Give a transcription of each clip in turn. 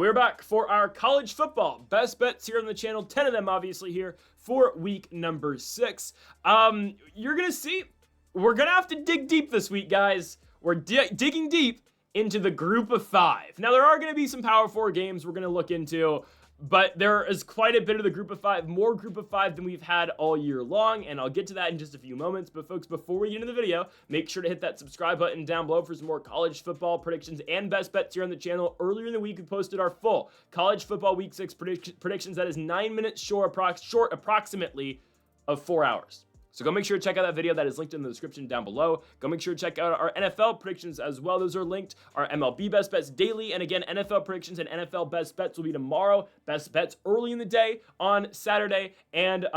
we're back for our college football best bets here on the channel. 10 of them obviously here for week number 6. You're going to see, we're going to have to dig deep this week, guys. We're digging deep into the group of 5. Now, there are going to be some Power 4 games we're going to look into, but there is quite a bit of the group of 5, more group of 5 than we've had all year long, and I'll get to that in just a few moments. But folks, before we get into the video, make sure to hit that subscribe button down below for some more college football predictions and best bets here on the channel. Earlier in the week, we posted our full college football week 6 predictions. That is 9 minutes short approximately of 4 hours. So go make sure to check out that video. That is linked in the description down below. Go make sure to check out our NFL predictions as well. Those are linked. Our MLB best bets daily. And again, NFL predictions and NFL best bets will be tomorrow. Best bets early in the day on Saturday. And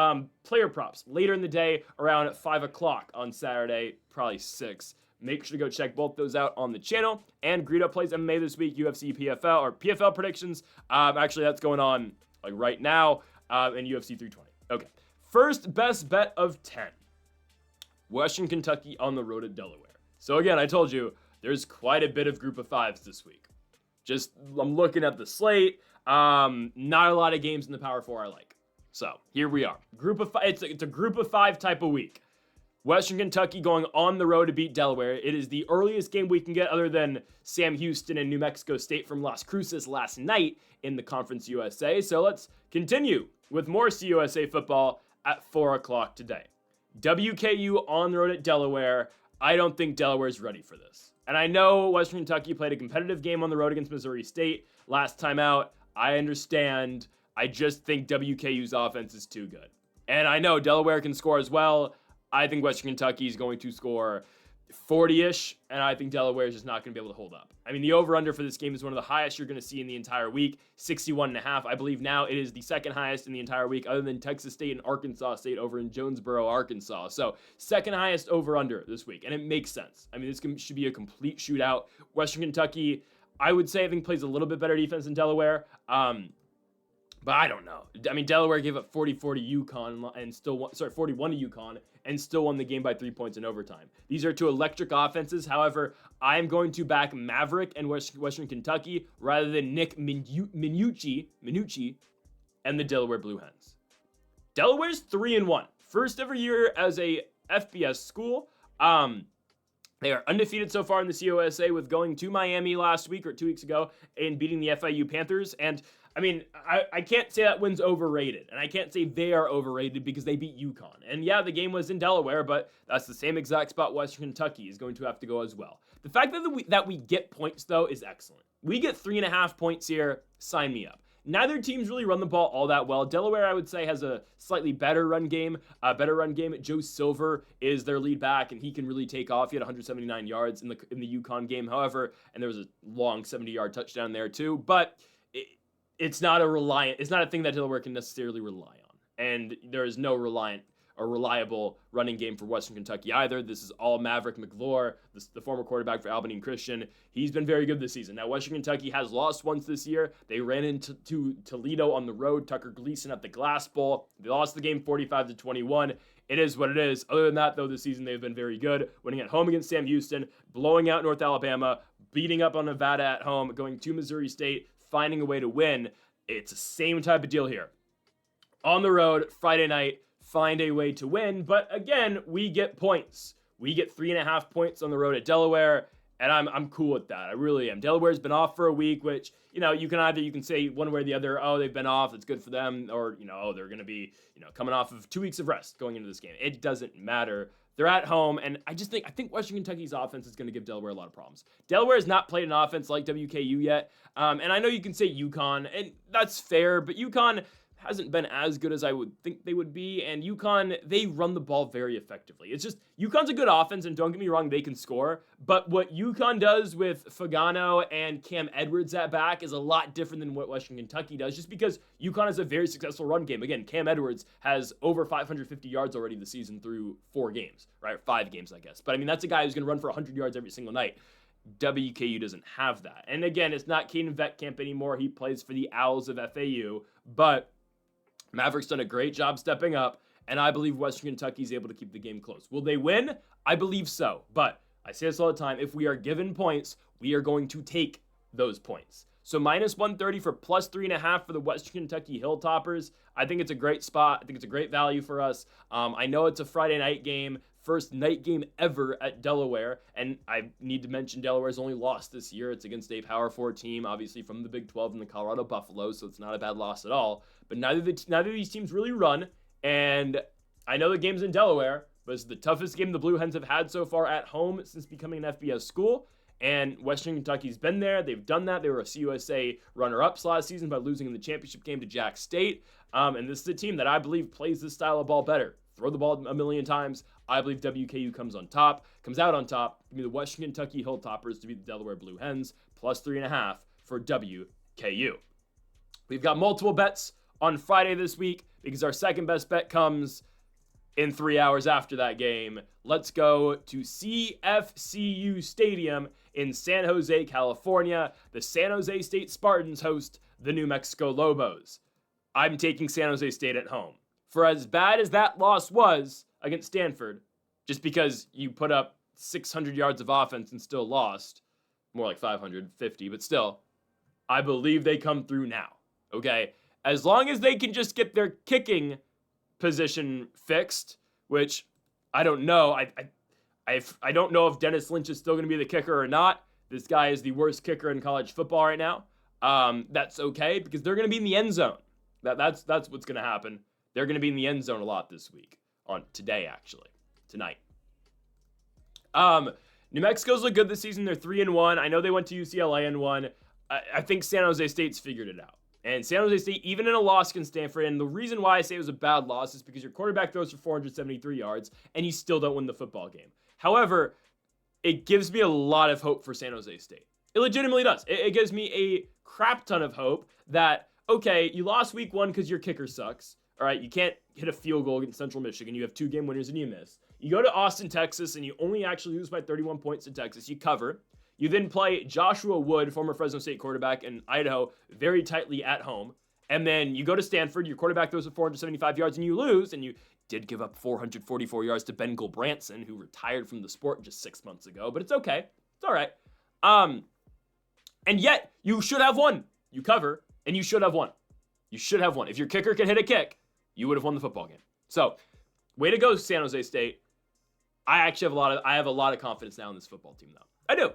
player props later in the day around 5 o'clock on Saturday, probably 6. Make sure to go check both those out on the channel. And Greedo plays MMA this week, UFC PFL, or PFL predictions. Actually, that's going on like right now in UFC 320. Okay. First best bet of 10. Western Kentucky on the road at Delaware. So again, I told you, there's quite a bit of group of 5s this week. I'm looking at the slate. Not a lot of games in the Power 4 I like. So here we are. Group of 5. It's a group of 5 type of week. Western Kentucky going on the road to beat Delaware. It is the earliest game we can get other than Sam Houston and New Mexico State from Las Cruces last night in the Conference USA. So let's continue with more CUSA football at 4 o'clock today. WKU on the road at Delaware. I don't think Delaware's ready for this. And I know Western Kentucky played a competitive game on the road against Missouri State last time out. I understand. I just think WKU's offense is too good. And I know Delaware can score as well. I think Western Kentucky is going to score 40-ish, and I think Delaware is just not going to be able to hold up. I mean, the over-under for this game is one of the highest you're going to see in the entire week, 61.5. I believe now it is the second highest in the entire week, other than Texas State and Arkansas State over in Jonesboro, Arkansas. So, second highest over-under this week, and it makes sense. I mean, this should be a complete shootout. Western Kentucky, I would say, I think plays a little bit better defense than Delaware. But I don't know. I mean, Delaware gave up 44 to UConn and still won, 41 to UConn and still won the game by 3 points in overtime. These are two electric offenses. However, I am going to back Maverick and Western Kentucky rather than Nick Minucci and the Delaware Blue Hens. Delaware's 3-1. First ever year as a FBS school. They are undefeated so far in the CUSA with going to Miami last week or 2 weeks ago and beating the FIU Panthers. And I mean, I can't say that win's overrated, and I can't say they are overrated because they beat UConn. And yeah, the game was in Delaware, but that's the same exact spot Western Kentucky is going to have to go as well. The fact that we get points, though, is excellent. We get 3.5 points here. Sign me up. Neither teams really run the ball all that well. Delaware, I would say, has a slightly better run game. Joe Silver is their lead back, and he can really take off. He had 179 yards in the UConn game, however, and there was a long 70-yard touchdown there too. But it's not a thing that Delaware can necessarily rely on. And there is no reliable running game for Western Kentucky either. This is all Maverick McVlure, the former quarterback for Albany Christian. He's been very good this season. Now, Western Kentucky has lost once this year. They ran into Toledo on the road, Tucker Gleason at the Glass Bowl. They lost the game 45-21. It is what it is. Other than that, though, this season they've been very good, winning at home against Sam Houston, blowing out North Alabama, beating up on Nevada at home, going to Missouri State, finding a way to win. It's the same type of deal here. On the road, Friday night, find a way to win. But again, we get points. We get 3.5 points on the road at Delaware, and I'm cool with that. I really am. Delaware's been off for a week, which, you can say one way or the other, oh, they've been off, it's good for them, or, oh, they're going to be, coming off of 2 weeks of rest going into this game. It doesn't matter. They're at home, and I think Western Kentucky's offense is going to give Delaware a lot of problems. Delaware has not played an offense like WKU yet, and I know you can say UConn, and that's fair, but UConn hasn't been as good as I would think they would be, and UConn, they run the ball very effectively. It's just, UConn's a good offense, and don't get me wrong, they can score, but what UConn does with Fagano and Cam Edwards at back is a lot different than what Western Kentucky does, just because UConn has a very successful run game. Again, Cam Edwards has over 550 yards already this season through 4 games, right? 5 games, I guess. But I mean, that's a guy who's going to run for 100 yards every single night. WKU doesn't have that. And again, it's not Caden Vetkamp anymore. He plays for the Owls of FAU, but Maverick's done a great job stepping up, and I believe Western Kentucky is able to keep the game close. Will they win? I believe so, but I say this all the time, if we are given points, we are going to take those points. So minus 130 for plus 3.5 for the Western Kentucky Hilltoppers. I think it's a great spot. I think it's a great value for us. I know it's a Friday night game, first night game ever at Delaware, and I need to mention Delaware's only lost this year. It's against a Power 4 team, obviously from the Big 12 and the Colorado Buffaloes, so it's not a bad loss at all. But neither of these teams really run, and I know the game's in Delaware, but it's the toughest game the Blue Hens have had so far at home since becoming an FBS school. And Western Kentucky's been there. They've done that. They were a CUSA runner-ups last season by losing in the championship game to Jack State. And this is a team that I believe plays this style of ball better. Throw the ball a million times. I believe WKU comes out on top. Give me the Western Kentucky Hilltoppers to beat the Delaware Blue Hens, plus 3.5 for WKU. We've got multiple bets on Friday this week because our second best bet comes in 3 hours after that game. Let's go to CFCU Stadium in San Jose, California. The San Jose State Spartans host the New Mexico Lobos. I'm taking San Jose State at home. For as bad as that loss was against Stanford, just because you put up 600 yards of offense and still lost, more like 550, but still, I believe they come through now, okay? As long as they can just get their kicking position fixed, which I don't know. I don't know if Dennis Lynch is still going to be the kicker or not. This guy is the worst kicker in college football right now. That's okay because they're going to be in the end zone. That's what's going to happen. They're going to be in the end zone a lot this week. Tonight. New Mexico's look good this season. They're 3-1. I know they went to UCLA and won. I think San Jose State's figured it out. And San Jose State, even in a loss against Stanford, and the reason why I say it was a bad loss is because your quarterback throws for 473 yards, and you still don't win the football game. However, it gives me a lot of hope for San Jose State. It legitimately does. It gives me a crap ton of hope that, okay, you lost week 1 because your kicker sucks. All right, you can't hit a field goal against Central Michigan. You have 2 game winners and you miss. You go to Austin, Texas, and you only actually lose by 31 points to Texas. You cover. You then play Joshua Wood, former Fresno State quarterback, in Idaho, very tightly at home. And then you go to Stanford, your quarterback throws for 475 yards, and you lose. And you did give up 444 yards to Ben Gulbranson, who retired from the sport just 6 months ago. But it's okay. It's all right. And yet, you should have won. You cover, and you should have won. You should have won. If your kicker could hit a kick, you would have won the football game. So, way to go, San Jose State. I actually have a lot of confidence now in this football team, though. I do.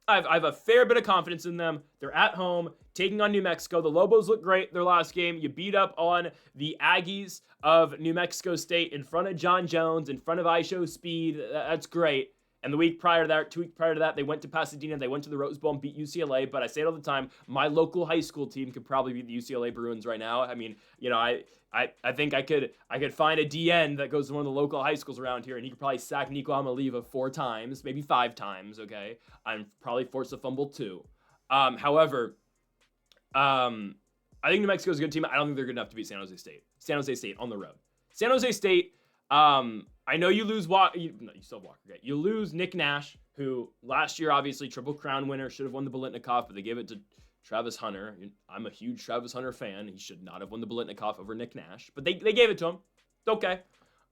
I have a fair bit of confidence in them. They're at home, taking on New Mexico. The Lobos look great their last game. You beat up on the Aggies of New Mexico State in front of John Jones, in front of ISHO Speed. That's great. And the week prior to that, 2 weeks prior to that, they went to Pasadena. They went to the Rose Bowl and beat UCLA. But I say it all the time, my local high school team could probably beat the UCLA Bruins right now. I mean, you know, I think I could find a DN that goes to one of the local high schools around here, and he could probably sack Nico Amaliva 4 times, maybe 5 times, okay? I'm probably forced a fumble too. However, I think New Mexico's a good team. I don't think they're good enough to beat San Jose State. San Jose State on the road. San Jose State, I know you lose you still have Walker. Okay? You lose Nick Nash, who last year, obviously, Triple Crown winner, should have won the Biletnikoff, but they gave it to Travis Hunter. I'm a huge Travis Hunter fan. He should not have won the Biletnikoff over Nick Nash, but they gave it to him. It's okay.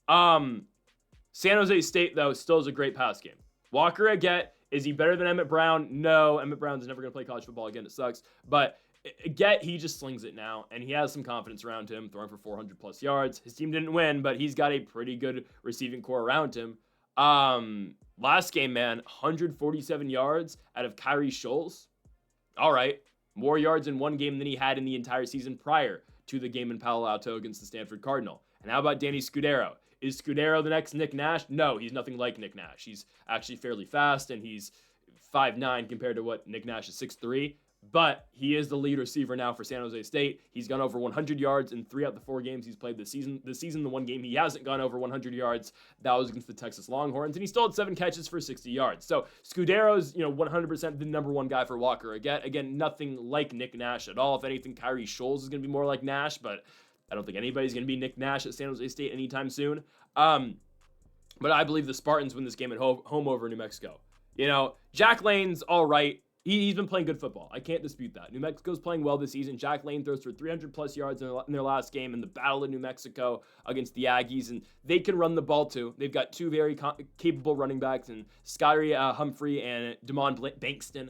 San Jose State, though, still is a great pass game. Walker Agette, is he better than Emmett Brown? No, Emmett Brown's never going to play college football again. It sucks. But Agette, he just slings it now, and he has some confidence around him, throwing for 400-plus yards. His team didn't win, but he's got a pretty good receiving core around him. Last game, man, 147 yards out of Kyrie Scholes. All right. More yards in one game than he had in the entire season prior to the game in Palo Alto against the Stanford Cardinal. And how about Danny Scudero? Is Scudero the next Nick Nash? No, he's nothing like Nick Nash. He's actually fairly fast, and he's 5'9" compared to what Nick Nash is 6'3". But he is the lead receiver now for San Jose State. He's gone over 100 yards in 3 out of the 4 games he's played this season. The one game he hasn't gone over 100 yards, that was against the Texas Longhorns, and he still had 7 catches for 60 yards. So Scudero's, 100% the number 1 guy for Walker. Again, nothing like Nick Nash at all. If anything, Kyrie Scholes is going to be more like Nash, but I don't think anybody's going to be Nick Nash at San Jose State anytime soon. But I believe the Spartans win this game at home over New Mexico. Jack Lane's all right. He's been playing good football. I can't dispute that. New Mexico's playing well this season. Jack Lane throws for 300-plus yards in their last game in the Battle of New Mexico against the Aggies, and they can run the ball too. They've got 2 very capable running backs, and Scotty Humphrey and Damon Bankston.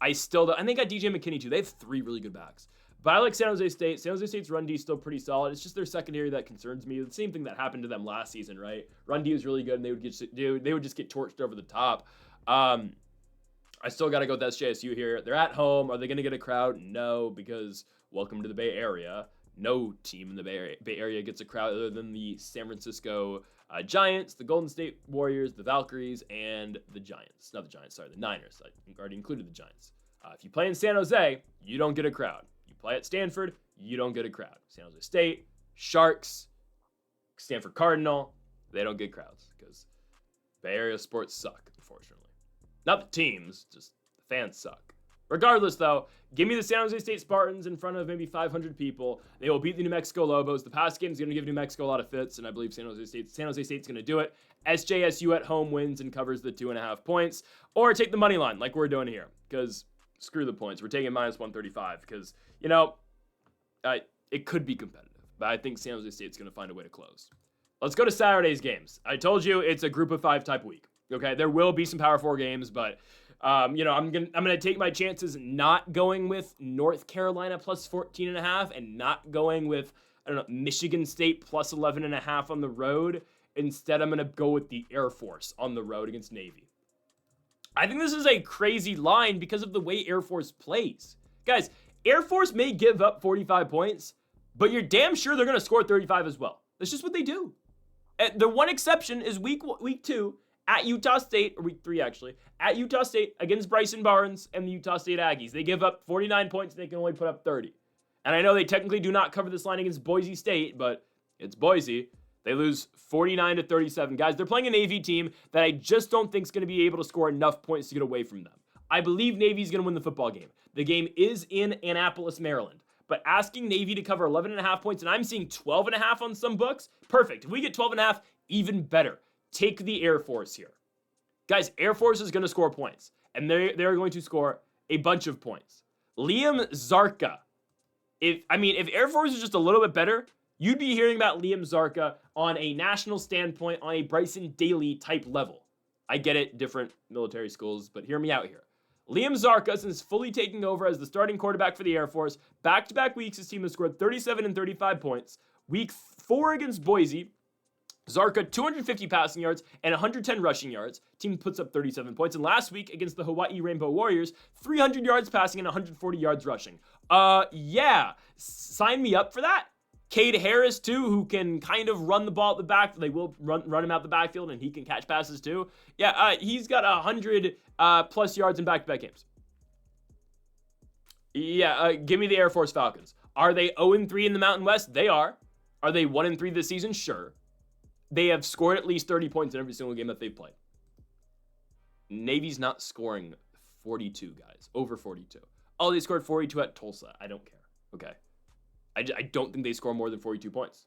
I still don't. And they got DJ McKinney too. They have 3 really good backs. But I like San Jose State. San Jose State's run D is still pretty solid. It's just their secondary that concerns me. The same thing that happened to them last season, right? Run D was really good, and they would just get torched over the top. I still got to go with SJSU here. They're at home. Are they going to get a crowd? No, because welcome to the Bay Area. No team in the Bay Area gets a crowd other than the San Francisco Giants, the Golden State Warriors, the Valkyries, and the Giants. Not the Giants, sorry, the Niners. I already included the Giants. If you play in San Jose, you don't get a crowd. You play at Stanford, you don't get a crowd. San Jose State, Sharks, Stanford Cardinal, they don't get crowds because Bay Area sports suck, unfortunately. Not the teams, just the fans suck. Regardless, though, give me the San Jose State Spartans in front of maybe 500 people. They will beat the New Mexico Lobos. The past game is going to give New Mexico a lot of fits, and I believe San Jose State's going to do it. SJSU at home wins and covers the 2.5 points. Or take the money line like we're doing here, because screw the points. We're taking minus 135 because, it could be competitive. But I think San Jose State's going to find a way to close. Let's go to Saturday's games. I told you it's a group of 5 type week. Okay, there will be some Power 4 games, but I'm gonna take my chances not going with North Carolina plus 14.5 and not going with Michigan State plus 11.5 on the road. Instead, I'm gonna go with the Air Force on the road against Navy. I think this is a crazy line because of the way Air Force plays. Guys, Air Force may give up 45 points, but you're damn sure they're gonna score 35 as well. That's just what they do. And the one exception is week 2. At Utah State, or week 3 actually, at Utah State against Bryson Barnes and the Utah State Aggies. They give up 49 points and they can only put up 30. And I know they technically do not cover this line against Boise State, but it's Boise. They lose 49-37. Guys, they're playing a Navy team that I just don't think is going to be able to score enough points to get away from them. I believe Navy's going to win the football game. The game is in Annapolis, Maryland. But asking Navy to cover 11.5 points, and I'm seeing 12.5 on some books, perfect. If we get 12.5, even better. Take the Air Force here. Guys, Air Force is going to score points, and they're going to score a bunch of points. Liam Zarka. If Air Force is just a little bit better, you'd be hearing about Liam Zarka on a national standpoint, on a Bryson Daly type level. I get it, different military schools, but hear me out here. Liam Zarka, since fully taking over as the starting quarterback for the Air Force, back-to-back weeks, his team has scored 37 and 35 points. Week 4 against Boise, Zarka, 250 passing yards and 110 rushing yards. Team puts up 37 points. And last week against the Hawaii Rainbow Warriors, 300 yards passing and 140 yards rushing. Yeah. Sign me up for that. Cade Harris, too, who can kind of run the ball at the back. They will run him out the backfield, and he can catch passes, too. Yeah, he's got 100 plus yards in back-to-back games. Yeah, give me the Air Force Falcons. Are they 0-3 in the Mountain West? They are. Are they 1-3 this season? Sure. They have scored at least 30 points in every single game that they've played. Navy's not scoring 42, guys. Over 42. Oh, they scored 42 at Tulsa. I don't care. Okay. I don't think they score more than 42 points.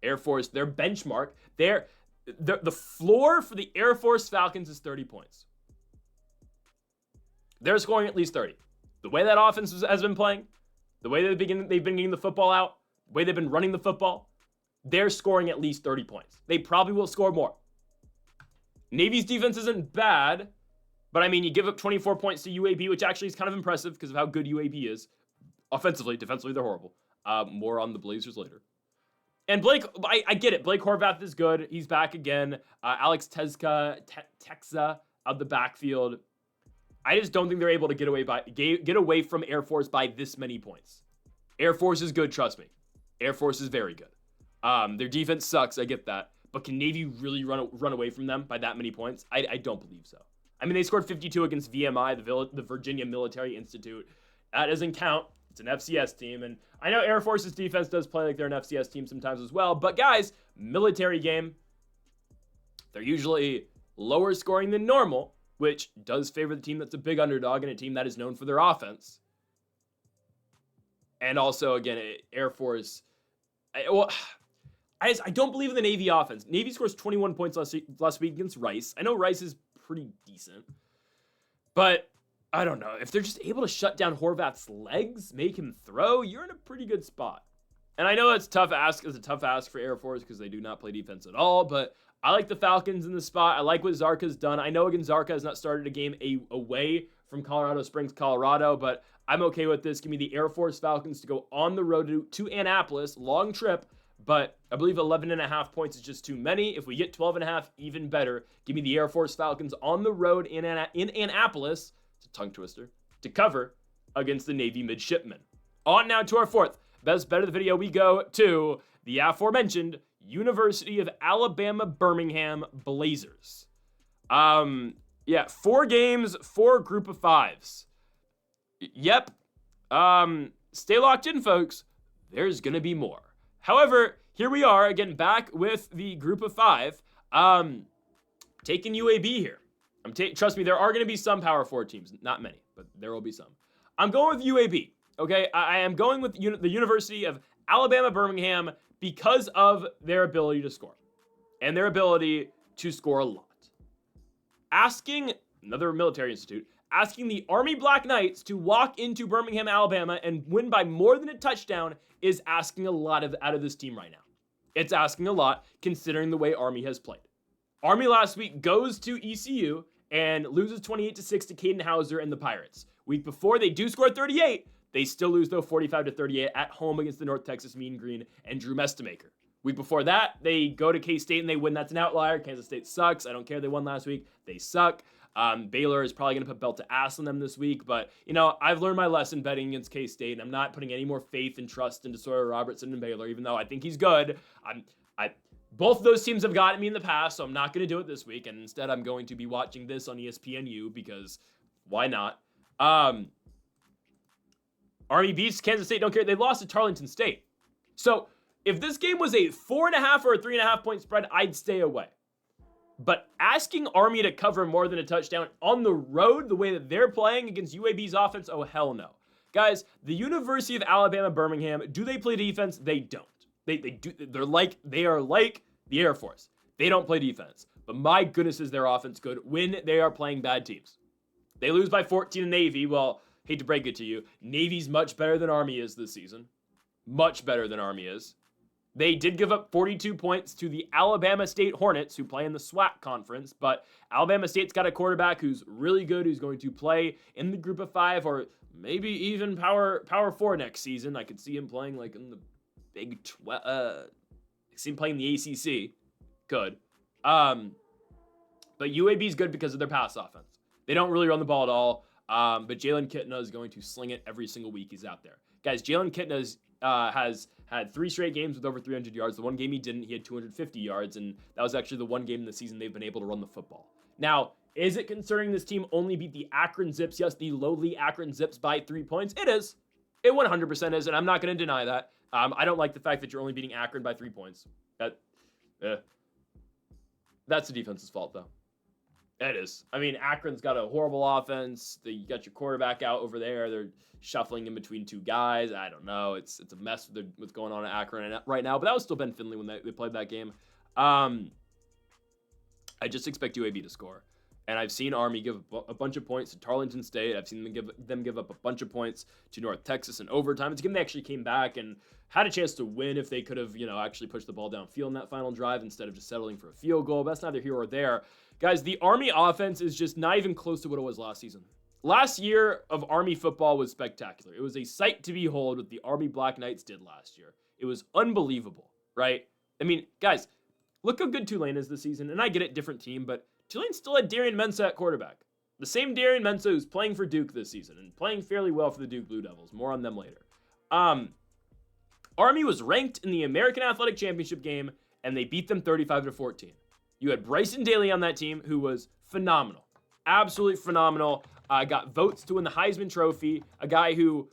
Air Force, their benchmark, the floor for the Air Force Falcons is 30 points. They're scoring at least 30. The way that offense has been playing, the way they've been getting the football out, the way they've been running the football, they're scoring at least 30 points. They probably will score more. Navy's defense isn't bad, but you give up 24 points to UAB, which actually is kind of impressive because of how good UAB is. Offensively, defensively, they're horrible. More on the Blazers later. And Blake, I get it. Blake Horvath is good. He's back again. Alex Texa out the backfield. I just don't think they're able to get away from Air Force by this many points. Air Force is good, trust me. Air Force is very good. Their defense sucks, I get that. But can Navy really run away from them by that many points? I don't believe so. They scored 52 against VMI, the Virginia Military Institute. That doesn't count. It's an FCS team. And I know Air Force's defense does play like they're an FCS team sometimes as well. But guys, military game, they're usually lower scoring than normal, which does favor the team that's a big underdog and a team that is known for their offense. And also, again, Air Force... I don't believe in the Navy offense. Navy scores 21 points last week against Rice. I know Rice is pretty decent. But, I don't know. If they're just able to shut down Horvath's legs, make him throw, you're in a pretty good spot. And I know it's a tough ask for Air Force because they do not play defense at all, but I like the Falcons in the spot. I like what Zarka's done. I know again Zarka has not started a game away from Colorado Springs, Colorado, but I'm okay with this. Give me the Air Force Falcons to go on the road to Annapolis. Long trip, but I believe 11.5 points is just too many. If we get 12.5, even better. Give me the Air Force Falcons on the road in Annapolis, it's a tongue twister, to cover against the Navy midshipmen. On now to our fourth best bet of the video. We go to the aforementioned University of Alabama Birmingham Blazers. Yeah, 4 games, 4 group of 5s. Yep. Stay locked in, folks. There's gonna be more. However, here we are again, back with the group of 5. Taking UAB here. Trust me, there are gonna be some Power 4 teams, not many, but there will be some. I'm going with UAB. Okay, I am going with the University of Alabama Birmingham because of their ability to score and their ability to score a lot. Asking another military institute, asking the Army Black Knights to walk into Birmingham, Alabama and win by more than a touchdown is asking a lot out of this team right now. It's asking a lot considering the way Army has played. Army last week goes to ECU and loses 28-6 to Caden Hauser and the Pirates. Week before, they do score 38. They still lose, though, 45-38 at home against the North Texas Mean Green and Drew Mestamaker. Week before that, they go to K-State and they win. That's an outlier. Kansas State sucks. I don't care. They won last week. They suck. Baylor is probably going to put belt to ass on them this week. But, you know, I've learned my lesson betting against K-State, and I'm not putting any more faith and trust into Sawyer Robertson and Baylor, even though I think he's good. Both of those teams have gotten me in the past, so I'm not going to do it this week. And instead, I'm going to be watching this on ESPNU because why not? Army beats Kansas State, don't care. They lost to Tarleton State. So if this game was a 4.5 or a 3.5 point spread, I'd stay away. But asking Army to cover more than a touchdown on the road, the way that they're playing against UAB's offense, oh hell no. Guys, the University of Alabama Birmingham, do they play defense? They don't. They are like the Air Force. They don't play defense. But my goodness, is their offense good when they are playing bad teams. They lose by 14 to Navy. Well, hate to break it to you, Navy's much better than Army is this season. Much better than Army is. They did give up 42 points to the Alabama State Hornets, who play in the SWAC conference, but Alabama State's got a quarterback who's really good, who's going to play in the group of 5 or maybe even Power 4 next season. I could see him playing like in the Big 12. I see him playing the ACC. Good. But UAB's good because of their pass offense. They don't really run the ball at all. But Jalen Kitna is going to sling it every single week he's out there. Guys, Jalen Kitna has had 3 straight games with over 300 yards. The one game he didn't, he had 250 yards, and that was actually the one game in the season they've been able to run the football. Now, is it concerning this team only beat the Akron Zips? Yes, the lowly Akron Zips by 3 points. It is. It 100% is, and I'm not going to deny that. I don't like the fact that you're only beating Akron by 3 points. That's the defense's fault, though. It is. I mean, Akron's got a horrible offense. You got your quarterback out over there. They're shuffling in between 2 guys. I don't know. It's a mess with what's going on at Akron right now. But that was still Ben Finley when they played that game. I just expect UAB to score. And I've seen Army give a bunch of points to Tarleton State. I've seen them give up a bunch of points to North Texas in overtime. It's a game they actually came back and had a chance to win if they could have, actually pushed the ball downfield in that final drive instead of just settling for a field goal. But that's neither here or there. Guys, the Army offense is just not even close to what it was last season. Last year of Army football was spectacular. It was a sight to behold what the Army Black Knights did last year. It was unbelievable, right? I mean, guys, look how good Tulane is this season. And I get it, different team, but Tulane still had Darian Mensah at quarterback. The same Darian Mensah who's playing for Duke this season and playing fairly well for the Duke Blue Devils. More on them later. Army was ranked in the American Athletic Championship game, and they beat them 35-14. You had Bryson Daly on that team, who was phenomenal. Absolutely phenomenal. Got votes to win the Heisman Trophy. A guy who,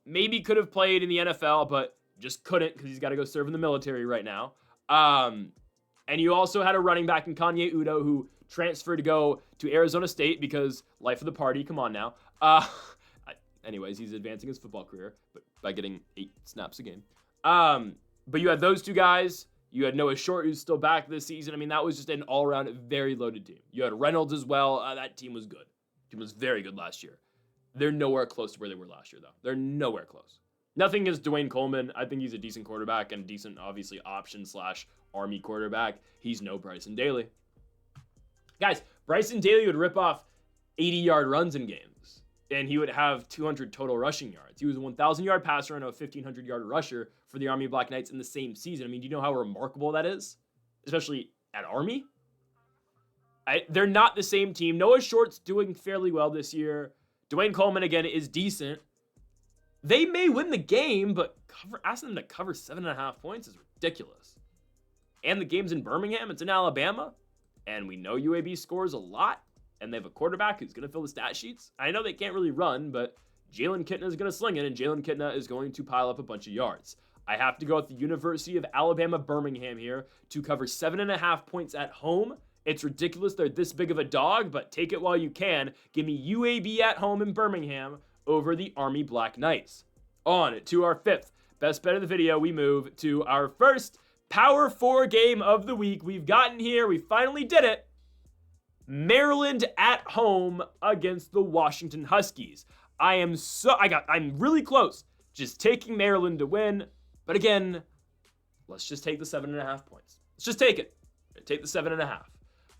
maybe could have played in the NFL, but just couldn't because he's got to go serve in the military right now. And you also had a running back in Kanye Udo who transferred to go to Arizona State because life of the party, come on now. Anyways, he's advancing his football career but by getting 8 snaps a game. But you had those 2 guys. You had Noah Short, who's still back this season. I mean, that was just an all-around very loaded team. You had Reynolds as well. That team was good. The team was very good last year. They're nowhere close to where they were last year, though. They're nowhere close. Nothing against Dwayne Coleman. I think he's a decent quarterback and decent, obviously, option/Army quarterback. He's no Bryson Daly. Guys, Bryson Daly would rip off 80-yard runs in games, and he would have 200 total rushing yards. He was a 1,000-yard passer and a 1,500-yard rusher for the Army Black Knights in the same season. I mean, do you know how remarkable that is? Especially at Army? They're not the same team. Noah Short's doing fairly well this year. Dwayne Coleman, again, is decent. They may win the game, but asking them to cover 7.5 points is ridiculous. And the game's in Birmingham. It's in Alabama. And we know UAB scores a lot. And they have a quarterback who's going to fill the stat sheets. I know they can't really run, but Jalen Kitna is going to sling it, and Jalen Kitna is going to pile up a bunch of yards. I have to go with the University of Alabama Birmingham here to cover 7.5 points at home. It's ridiculous they're this big of a dog, but take it while you can. Give me UAB at home in Birmingham over the Army Black Knights. On to our fifth best bet of the video, we move to our first Power 4 game of the week. We've gotten here. We finally did it. Maryland at home against the Washington Huskies. I'm really close just taking Maryland to win. But again, let's just take the 7.5 points. Let's just take it. Take the 7.5.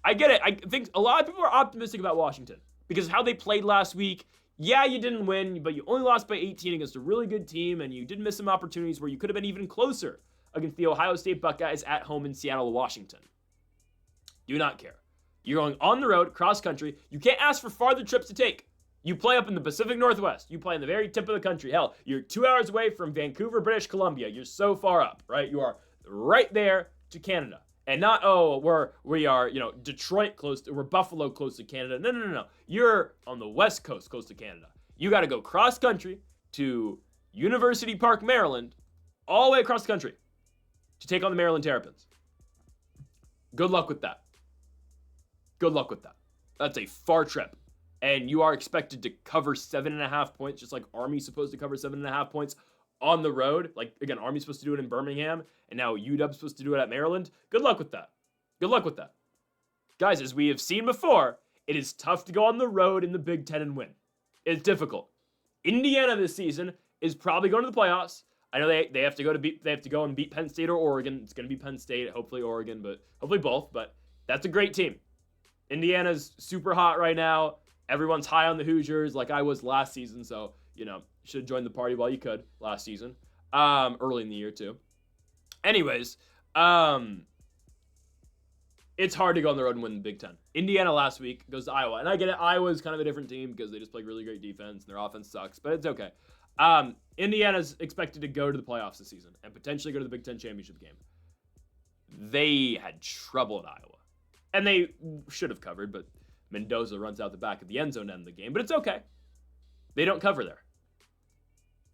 I get it. I think a lot of people are optimistic about Washington because of how they played last week. Yeah, you didn't win, but you only lost by 18 against a really good team, and you did miss some opportunities where you could have been even closer against the Ohio State Buckeyes at home in Seattle, Washington. Do not care. You're going on the road, cross country. You can't ask for farther trips to take. You play up in the Pacific Northwest. You play in the very tip of the country. Hell, you're 2 hours away from Vancouver, British Columbia. You're so far up, right? You are right there to Canada. And not, we are, Detroit we're Buffalo close to Canada. No. You're on the West Coast close to Canada. You got to go cross country to University Park, Maryland, all the way across the country to take on the Maryland Terrapins. Good luck with that. Good luck with that. That's a far trip. And you are expected to cover 7.5 points, just like Army's supposed to cover 7.5 points on the road. Like, again, Army's supposed to do it in Birmingham, and now UW's supposed to do it at Maryland. Good luck with that. Good luck with that. Guys, as we have seen before, it is tough to go on the road in the Big Ten and win. It's difficult. Indiana this season is probably going to the playoffs. I know they have to go and beat Penn State or Oregon. It's going to be Penn State, hopefully Oregon, but hopefully both. But that's a great team. Indiana's super hot right now. Everyone's high on the Hoosiers like I was last season, so, should have joined the party while you could last season. Early in the year, too. Anyways, it's hard to go on the road and win the Big Ten. Indiana last week goes to Iowa, and I get it. Iowa's kind of a different team because they just play really great defense, and their offense sucks, but it's okay. Indiana's expected to go to the playoffs this season and potentially go to the Big Ten championship game. They had trouble at Iowa, and they should have covered, but Mendoza runs out the back of the end zone to end the game, but it's okay. They don't cover there.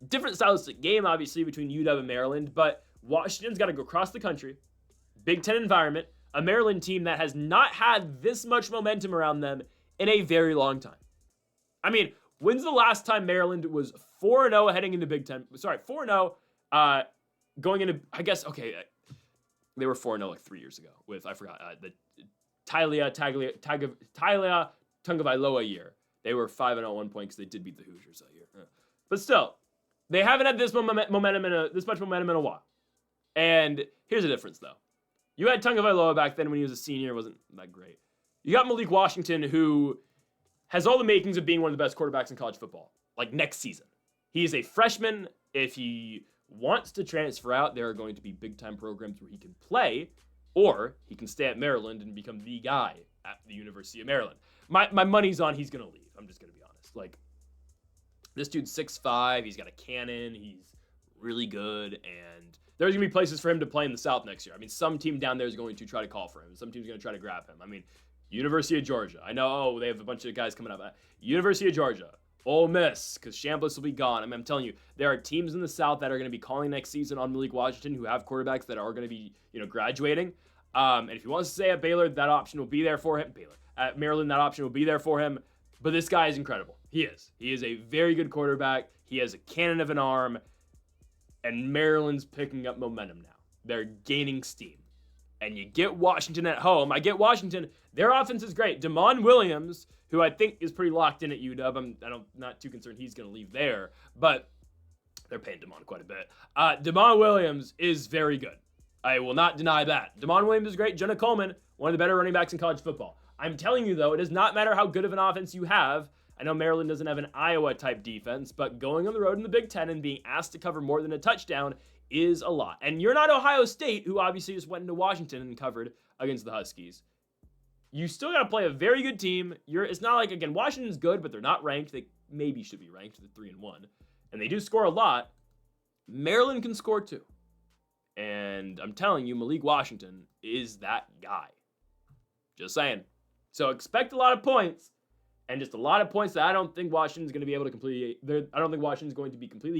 Different stylistic game, obviously, between UW and Maryland, but Washington's got to go across the country. Big Ten environment. A Maryland team that has not had this much momentum around them in a very long time. I mean, when's the last time Maryland was 4-0 heading into Big Ten? Sorry, 4-0 going into, I guess, okay, they were 4-0 like 3 years ago with, I forgot, the Tailia Tagovailoa year. They were 5-0 at one point because they did beat the Hoosiers that year. But still, they haven't had this much momentum in a while. And here's the difference, though. You had Tagovailoa back then when he was a senior. It wasn't that great. You got Malik Washington, who has all the makings of being one of the best quarterbacks in college football, like next season. He is a freshman. If he wants to transfer out, there are going to be big-time programs where he can play, or he can stay at Maryland and become the guy at the University of Maryland. My money's on he's going to leave. I'm just going to be honest. Like, this dude's 6'5". He's got a cannon. He's really good, and there's going to be places for him to play in the South next year. I mean, some team down there is going to try to call for him. Some team's going to try to grab him. I mean, University of Georgia. I know, they have a bunch of guys coming up. University of Georgia. Ole Miss, because Chambliss will be gone. I mean, I'm telling you, there are teams in the South that are going to be calling next season on Malik Washington who have quarterbacks that are going to be, graduating. And if he wants to stay at Baylor, that option will be there for him. At Maryland, that option will be there for him. But this guy is incredible. He is. He is a very good quarterback. He has a cannon of an arm. And Maryland's picking up momentum now. They're gaining steam. And you get Washington at home. I get Washington. Their offense is great. Damon Williams, who I think is pretty locked in at UW. I'm not too concerned he's going to leave there. But they're paying Damon quite a bit. Damon Williams is very good. I will not deny that. Damon Williams is great. Jenna Coleman, one of the better running backs in college football. I'm telling you, though, it does not matter how good of an offense you have. I know Maryland doesn't have an Iowa-type defense, but going on the road in the Big Ten and being asked to cover more than a touchdown is a lot. And you're not Ohio State, who obviously just went into Washington and covered against the Huskies. You still got to play a very good team. It's not like, again, Washington's good, but they're not ranked. They maybe should be ranked. They're 3-1. And they do score a lot. Maryland can score too. And I'm telling you, Malik Washington is that guy. Just saying. So expect a lot of points. And just a lot of points that I don't think Washington's going to be able to completely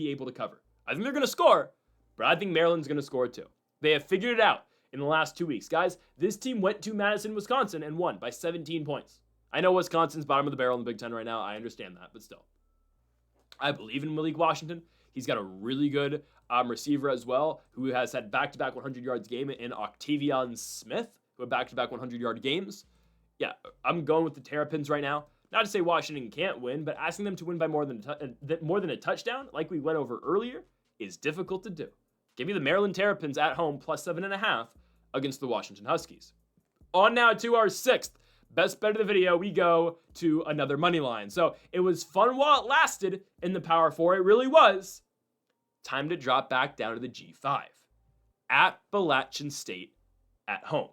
able to cover. I think they're going to score, but I think Maryland's going to score too. They have figured it out in the last 2 weeks. Guys, this team went to Madison, Wisconsin and won by 17 points. I know Wisconsin's bottom of the barrel in the Big Ten right now. I understand that, but still. I believe in Malik Washington. He's got a really good receiver as well, who has had back-to-back 100 yards game in Octavian Smith, who had back-to-back 100-yard games. Yeah, I'm going with the Terrapins right now. Not to say Washington can't win, but asking them to win by more than a touchdown, like we went over earlier, is difficult to do. Give me the Maryland Terrapins at home plus 7.5 against the Washington Huskies. On now to our 6th best bet of the video, we go to another money line. So it was fun while it lasted in the Power 4. It really was. Time to drop back down to the G5. Appalachian State at home.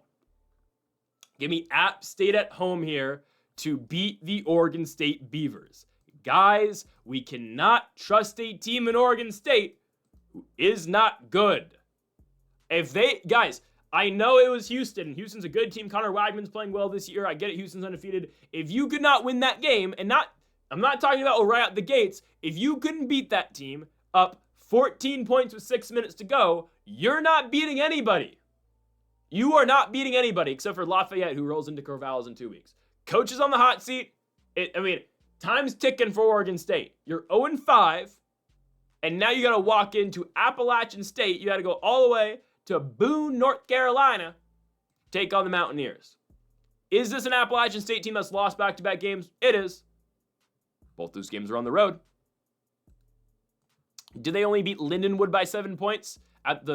Give me App State at home here to beat the Oregon State Beavers. Guys, we cannot trust a team in Oregon State who is not good. Guys, I know it was Houston. Houston's a good team. Connor Wagman's playing well this year. I get it. Houston's undefeated. If you could not win that game, I'm not talking about right out the gates. If you couldn't beat that team up 14 points with 6 minutes to go, you're not beating anybody. You are not beating anybody except for Lafayette, who rolls into Corvallis in 2 weeks. Coach is on the hot seat. Time's ticking for Oregon State. You're 0-5, and now you got to walk into Appalachian State. You got to go all the way to Boone, North Carolina, take on the Mountaineers. Is this an Appalachian State team that's lost back-to-back games? It is. Both those games are on the road. Did they only beat Lindenwood by 7 points at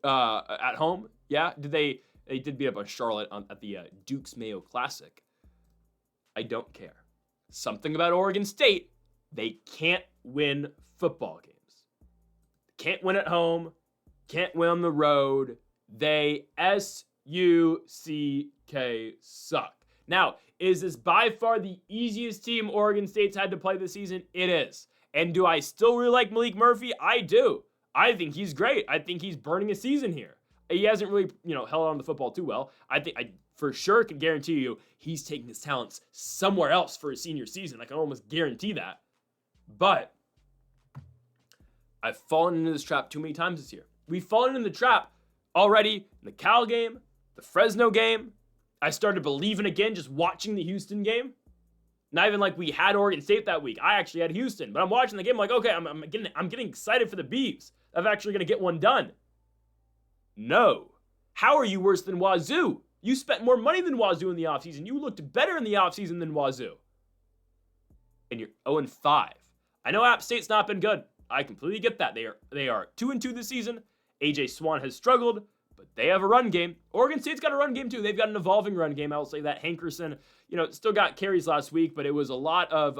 home? Yeah. They did beat up on Charlotte at the Duke's Mayo Classic. I don't care. Something about Oregon State, they can't win football games. Can't win at home. Can't win on the road. They S-U-C-K suck. Now, is this by far the easiest team Oregon State's had to play this season? It is. And do I still really like Malik Murphy? I do. I think he's great. I think he's burning a season here. He hasn't really, held on to the football too well. I for sure can guarantee you he's taking his talents somewhere else for his senior season. I can almost guarantee that. But I've fallen into this trap too many times this year. We've fallen in the trap already in the Cal game, the Fresno game. I started believing again just watching the Houston game. Not even like we had Oregon State that week. I actually had Houston, but I'm watching the game like, okay, I'm getting excited for the Beavs. I'm actually going to get one done. No. How are you worse than Wazoo? You spent more money than Wazoo in the offseason. You looked better in the offseason than Wazoo. And you're 0-5. I know App State's not been good. I completely get that. They are 2-2 this season. AJ Swan has struggled, but they have a run game. Oregon State's got a run game too. They've got an evolving run game. I will say that. Hankerson, still got carries last week, but it was a lot of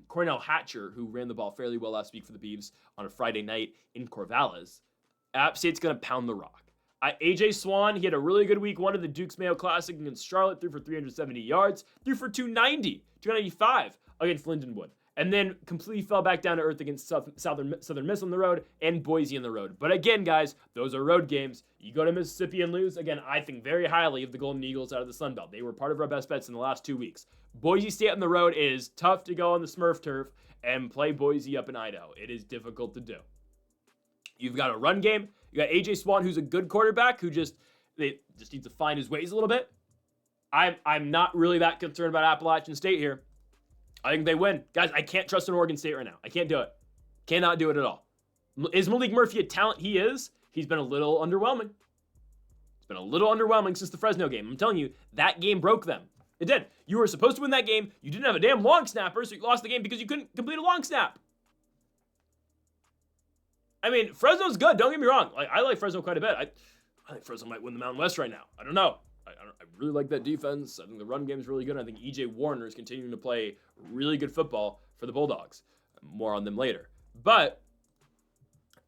Cornell Hatcher who ran the ball fairly well last week for the Beavs on a Friday night in Corvallis. App State's going to pound the rock. AJ Swan, he had a really good week one of the Duke's Mayo Classic against Charlotte, threw for 370 yards, threw for 295 against Lindenwood, and then completely fell back down to earth against Southern Miss on the road and Boise on the road. But again, guys, those are road games. You go to Mississippi and lose. Again, I think very highly of the Golden Eagles out of the Sun Belt. They were part of our best bets in the last 2 weeks. Boise State on the road is tough to go on the Smurf turf and play Boise up in Idaho. It is difficult to do. You've got a run game. You got AJ Swan, who's a good quarterback, who just needs to find his ways a little bit. I'm not really that concerned about Appalachian State here. I think they win. Guys, I can't trust an Oregon State right now. I can't do it. Cannot do it at all. Is Malik Murphy a talent? He is. He's been a little underwhelming. It's been a little underwhelming since the Fresno game. I'm telling you, that game broke them. It did. You were supposed to win that game. You didn't have a damn long snapper, so you lost the game because you couldn't complete a long snap. Fresno's good. Don't get me wrong. I like Fresno quite a bit. I think Fresno might win the Mountain West right now. I don't know. I really like that defense. I think the run game is really good. I think E.J. Warner is continuing to play really good football for the Bulldogs. More on them later. But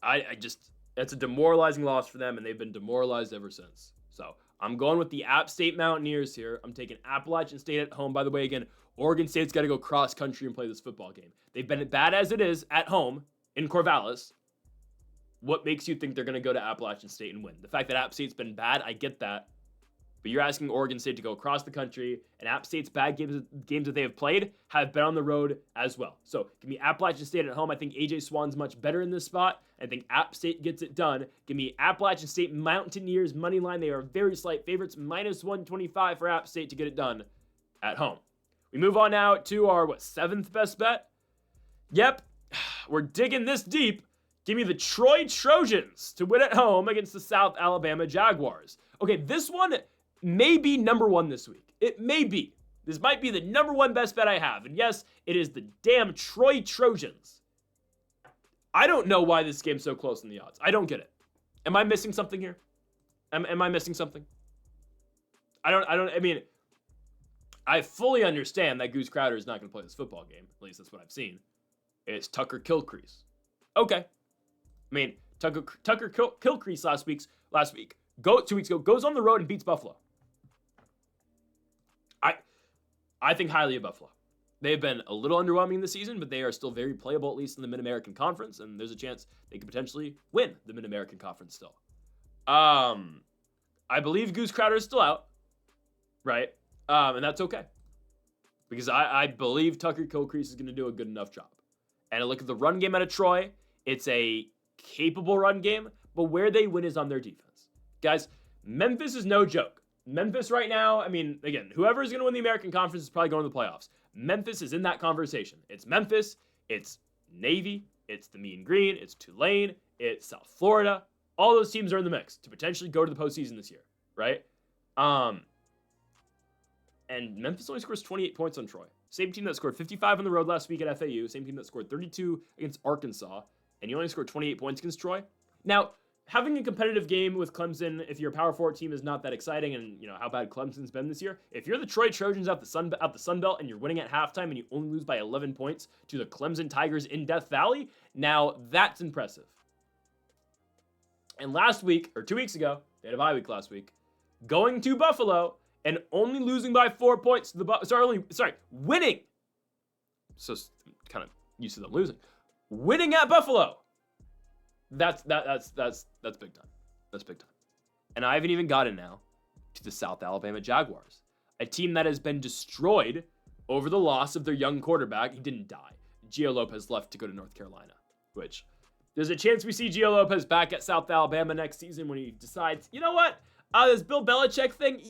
I just, it's a demoralizing loss for them, and they've been demoralized ever since. So I'm going with the App State Mountaineers here. I'm taking Appalachian State at home. By the way, again, Oregon State's got to go cross country and play this football game. They've been bad as it is at home in Corvallis. What makes you think they're going to go to Appalachian State and win? The fact that App State's been bad, I get that. But you're asking Oregon State to go across the country, and App State's bad games that they have played have been on the road as well. So give me Appalachian State at home. I think AJ Swan's much better in this spot. I think App State gets it done. Give me Appalachian State Mountaineers money line. They are very slight favorites, -125 for App State to get it done at home. We move on now to our, 7th best bet? Yep, we're digging this deep. Give me the Troy Trojans to win at home against the South Alabama Jaguars. Okay, this one may be number one this week. It may be. This might be the number one best bet I have. And yes, it is the damn Troy Trojans. I don't know why this game's so close in the odds. I don't get it. Am I missing something here? Am I missing something? I mean, I fully understand that Goose Crowder is not going to play this football game. At least that's what I've seen. It's Tucker Kilcrease. Okay. I mean, Tucker Kilcrease last week, 2 weeks ago, goes on the road and beats Buffalo. I think highly of Buffalo. They've been a little underwhelming this season, but they are still very playable, at least in the Mid-American Conference, and there's a chance they could potentially win the Mid-American Conference still. I believe Goose Crowder is still out, right? And that's okay. Because I believe Tucker Kilcrease is going to do a good enough job. And I look at the run game out of Troy. It's a capable run game, but where they win is on their defense. Guys, Memphis is no joke. Memphis right now, I mean, again, whoever is going to win the American Conference is probably going to the playoffs. Memphis is in that conversation. It's Memphis, it's Navy, it's the Mean Green, it's Tulane, it's South Florida. All those teams are in the mix to potentially go to the postseason this year, right? And Memphis only scores 28 points on Troy. Same team that scored 55 on the road last week at FAU. Same team that scored 32 against Arkansas. And you only scored 28 points against Troy. Now, having a competitive game with Clemson, if you're a Power 4 team, is not that exciting, and you know how bad Clemson's been this year. If you're the Troy Trojans out the Sun Belt and you're winning at halftime and you only lose by 11 points to the Clemson Tigers in Death Valley, now that's impressive. And last week, or 2 weeks ago, they had a bye week last week, going to Buffalo and only losing by 4 points to the winning. So kind of used to them losing. Winning at Buffalo. That's big time. That's big time. And I haven't even gotten now to the South Alabama Jaguars, a team that has been destroyed over the loss of their young quarterback. He didn't die. Gio Lopez left to go to North Carolina, which there's a chance we see Gio Lopez back at South Alabama next season when he decides, you know what, this Bill Belichick thing,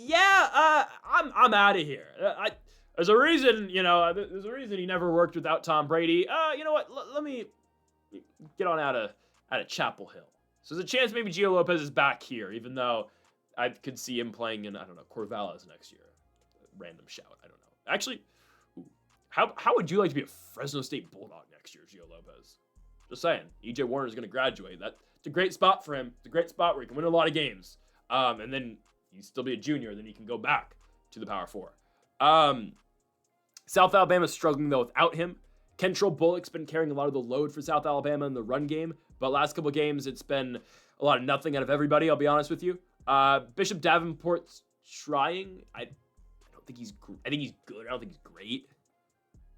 I'm out of here. There's a reason, there's a reason he never worked without Tom Brady. You know what, let me get on out of Chapel Hill. So there's a chance maybe Gio Lopez is back here, even though I could see him playing in, Corvallis next year. Random shout, I don't know. Actually, how would you like to be a Fresno State Bulldog next year, Gio Lopez? Just saying. E.J. Warner is going to graduate. That's a great spot for him. It's a great spot where he can win a lot of games. And then he still be a junior, then he can go back to the Power 4. South Alabama's struggling, though, without him. Kentrell Bullock's been carrying a lot of the load for South Alabama in the run game, but last couple games it's been a lot of nothing out of everybody, I'll be honest with you. Bishop Davenport's trying. I think he's good. I don't think he's great.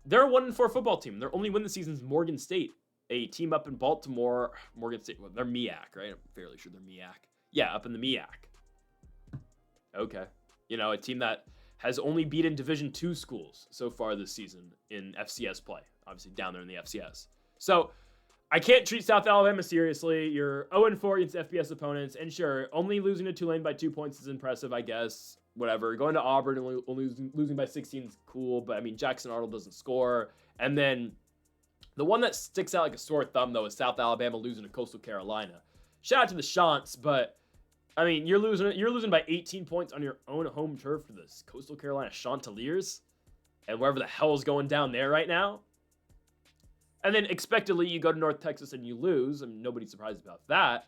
They're a 1-4 football team. Their only win this season is Morgan State, a team up in Baltimore. Morgan State, well, they're MEAC, right? I'm fairly sure they're MEAC. Yeah, up in the MEAC. Okay. A team that has only beaten Division II schools so far this season in FCS play. Obviously down there in the FCS. So I can't treat South Alabama seriously. You're 0-4 against FBS opponents. And sure, only losing to Tulane by 2 points is impressive, I guess. Whatever. Going to Auburn and only losing by 16 is cool. But, Jackson Arnold doesn't score. And then the one that sticks out like a sore thumb, though, is South Alabama losing to Coastal Carolina. Shout out to the Shants, but, you're losing by 18 points on your own home turf to the Coastal Carolina Chanticleers. And wherever the hell's going down there right now. And then expectedly, you go to North Texas and you lose. Nobody's surprised about that.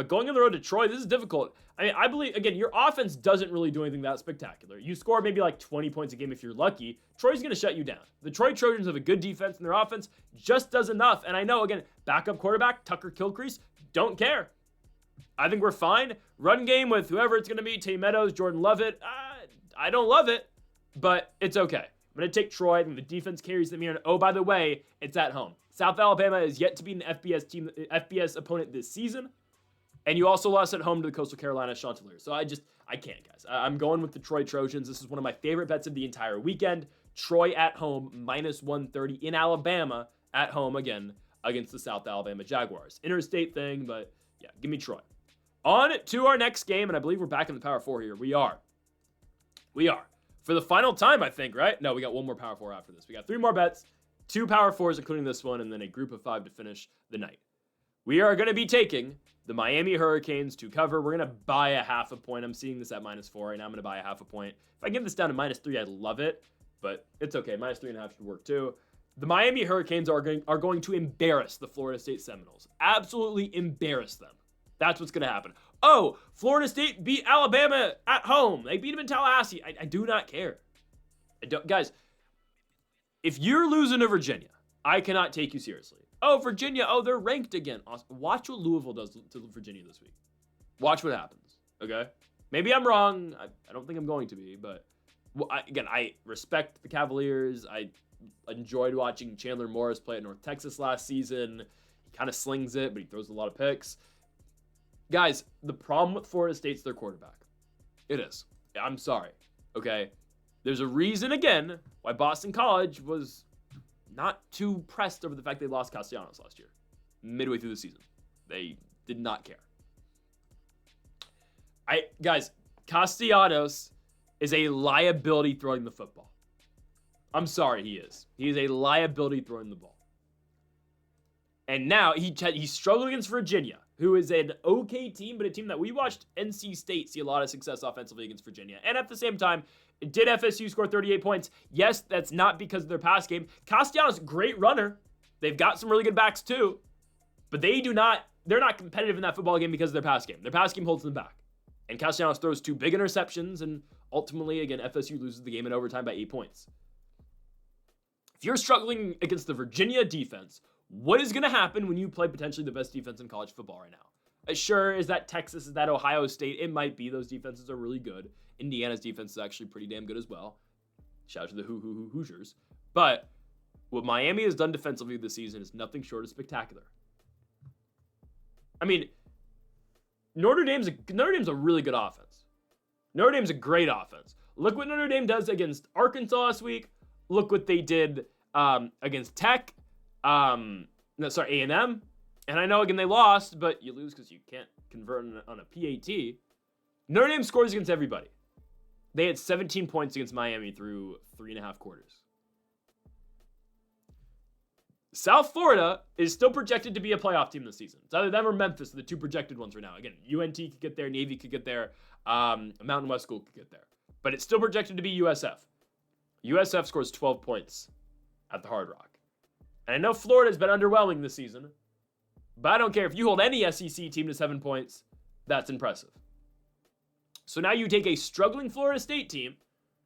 But going on the road to Troy, this is difficult. I mean, I believe, again, your offense doesn't really do anything that spectacular. You score maybe like 20 points a game if you're lucky. Troy's going to shut you down. The Troy Trojans have a good defense, and their offense just does enough. And I know, again, backup quarterback, Tucker Kilcrease, don't care. I think we're fine. Run game with whoever it's going to be, Tay Meadows, Jordan Lovett. I don't love it, but it's okay. I'm going to take Troy. I think the defense carries them here. And oh, by the way, it's at home. South Alabama is yet to be an FBS opponent this season. And you also lost at home to the Coastal Carolina Chanticleers. So I can't, guys. I'm going with the Troy Trojans. This is one of my favorite bets of the entire weekend. Troy at home, minus 130 in Alabama, at home again against the South Alabama Jaguars. Interstate thing, but yeah, give me Troy. On to our next game, and I believe we're back in the Power 4 here. We are. For the final time, I think, right? No, we got one more Power 4 after this. We got 3 more bets, 2 Power 4s, including this one, and then a group of 5 to finish the night. We are going to be taking the Miami Hurricanes to cover. We're going to buy a half a point. I'm seeing this at -4 right now. I'm going to buy a half a point. If I get this down to -3, I'd love it, but it's okay. -3.5 should work too. The Miami Hurricanes are going to embarrass the Florida State Seminoles. Absolutely embarrass them. That's what's going to happen. Oh, Florida State beat Alabama at home. They beat them in Tallahassee. I do not care. Guys, if you're losing to Virginia, I cannot take you seriously. Oh, Virginia. Oh, they're ranked again. Awesome. Watch what Louisville does to Virginia this week. Watch what happens. Okay? Maybe I'm wrong. I don't think I'm going to be, but I respect the Cavaliers. I enjoyed watching Chandler Morris play at North Texas last season. He kind of slings it, but he throws a lot of picks. Guys, the problem with Florida State's their quarterback. It is. I'm sorry. Okay? There's a reason, again, why Boston College was not too pressed over the fact they lost Castellanos last year. Midway through the season. They did not care. Guys, Castellanos is a liability throwing the football. I'm sorry, he is. He is a liability throwing the ball. And now he struggled against Virginia, who is an okay team, but a team that we watched NC State see a lot of success offensively against Virginia. And at the same time, did FSU score 38 points? Yes, that's not because of their pass game. Castellanos, great runner. They've got some really good backs too. But they're not competitive in that football game because of their pass game. Their pass game holds them back. And Castellanos throws 2 big interceptions, and ultimately, again, FSU loses the game in overtime by 8 points. If you're struggling against the Virginia defense, what is going to happen when you play potentially the best defense in college football right now? Sure, is that Texas? Is that Ohio State? It might be. Those defenses are really good. Indiana's defense is actually pretty damn good as well. Shout out to the Hoosiers. But what Miami has done defensively this season is nothing short of spectacular. I mean, Notre Dame's a really good offense. Notre Dame's a great offense. Look what Notre Dame does against Arkansas last week. Look what they did against Tech. A&M. And I know, again, they lost, but you lose because you can't convert on a PAT. Notre Dame scores against everybody. They had 17 points against Miami through 3.5 quarters. South Florida is still projected to be a playoff team this season. It's either them or Memphis, the 2 projected ones right now. Again, UNT could get there, Navy could get there, Mountain West School could get there. But it's still projected to be USF. USF scores 12 points at the Hard Rock. And I know Florida's been underwhelming this season, but I don't care. If you hold any SEC team to 7 points, that's impressive. So now you take a struggling Florida State team,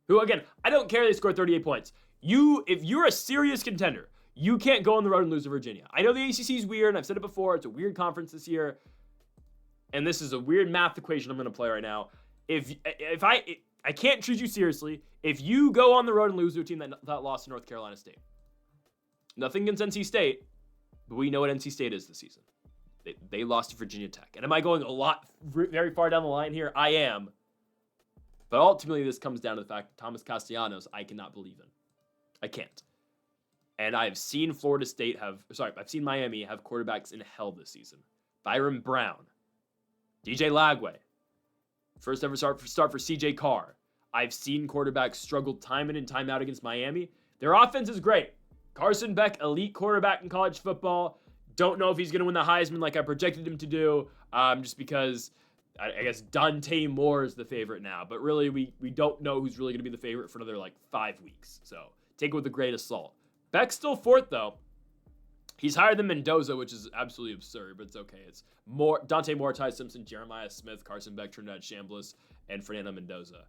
who, again, I don't care they scored 38 points. If you're a serious contender, you can't go on the road and lose to Virginia. I know the ACC is weird, and I've said it before. It's a weird conference this year, and this is a weird math equation I'm going to play right now. If I can't treat you seriously if you go on the road and lose to a team that lost to North Carolina State. Nothing against NC State, but we know what NC State is this season. They lost to Virginia Tech. And am I going very far down the line here? I am. But ultimately, this comes down to the fact that Thomas Castellanos, I cannot believe in. I can't. And I've seen I've seen Miami have quarterbacks in hell this season. Byron Brown, DJ Lagway, first ever start for CJ Carr. I've seen quarterbacks struggle time in and time out against Miami. Their offense is great. Carson Beck, elite quarterback in college football. Don't know if he's going to win the Heisman like I projected him to do, just because I guess Dante Moore is the favorite now. But really, we don't know who's really going to be the favorite for another 5 weeks. So take it with a grain of salt. Beck's still 4th, though. He's higher than Mendoza, which is absolutely absurd, but it's okay. It's more Dante Moore, Ty Simpson, Jeremiah Smith, Carson Beck, Trinidad Chambliss, and Fernando Mendoza.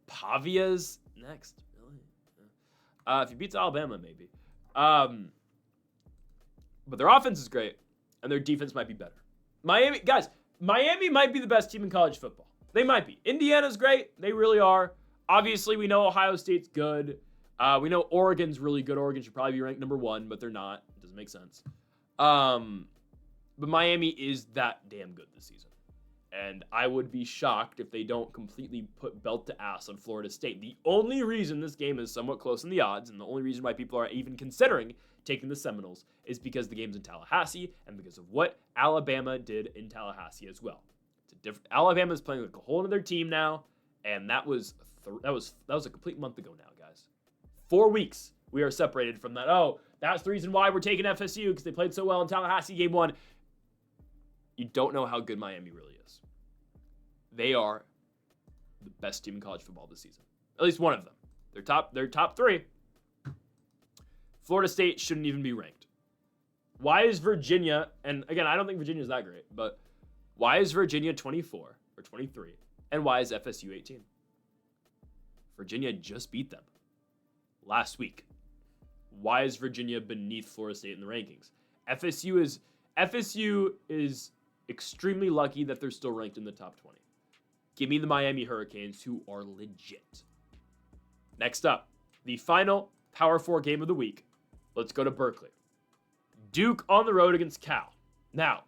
Pavia's next, really? If he beats Alabama, maybe. But their offense is great, and their defense might be better. Miami might be the best team in college football. They might be. Indiana's great. They really are. Obviously, we know Ohio State's good. We know Oregon's really good. Oregon should probably be ranked number 1, but they're not. It doesn't make sense. But Miami is that damn good this season. And I would be shocked if they don't completely put belt to ass on Florida State. The only reason this game is somewhat close in the odds, and the only reason why people are even considering taking the Seminoles, is because the game's in Tallahassee and because of what Alabama did in Tallahassee as well. It's a different. Alabama's playing like a whole other team now, and that was a complete month ago now, guys. 4 weeks we are separated from that. Oh, that's the reason why we're taking FSU, because they played so well in Tallahassee game 1. You don't know how good Miami really is. They are the best team in college football this season. At least one of them. They're top 3. Florida State shouldn't even be ranked. Why is Virginia, and again, I don't think Virginia's that great, but why is Virginia 24 or 23? And why is FSU 18? Virginia just beat them last week. Why is Virginia beneath Florida State in the rankings? FSU is extremely lucky that they're still ranked in the top 20. Give me the Miami Hurricanes, who are legit. Next up, the final Power 4 game of the week. Let's go to Berkeley. Duke on the road against Cal. Now,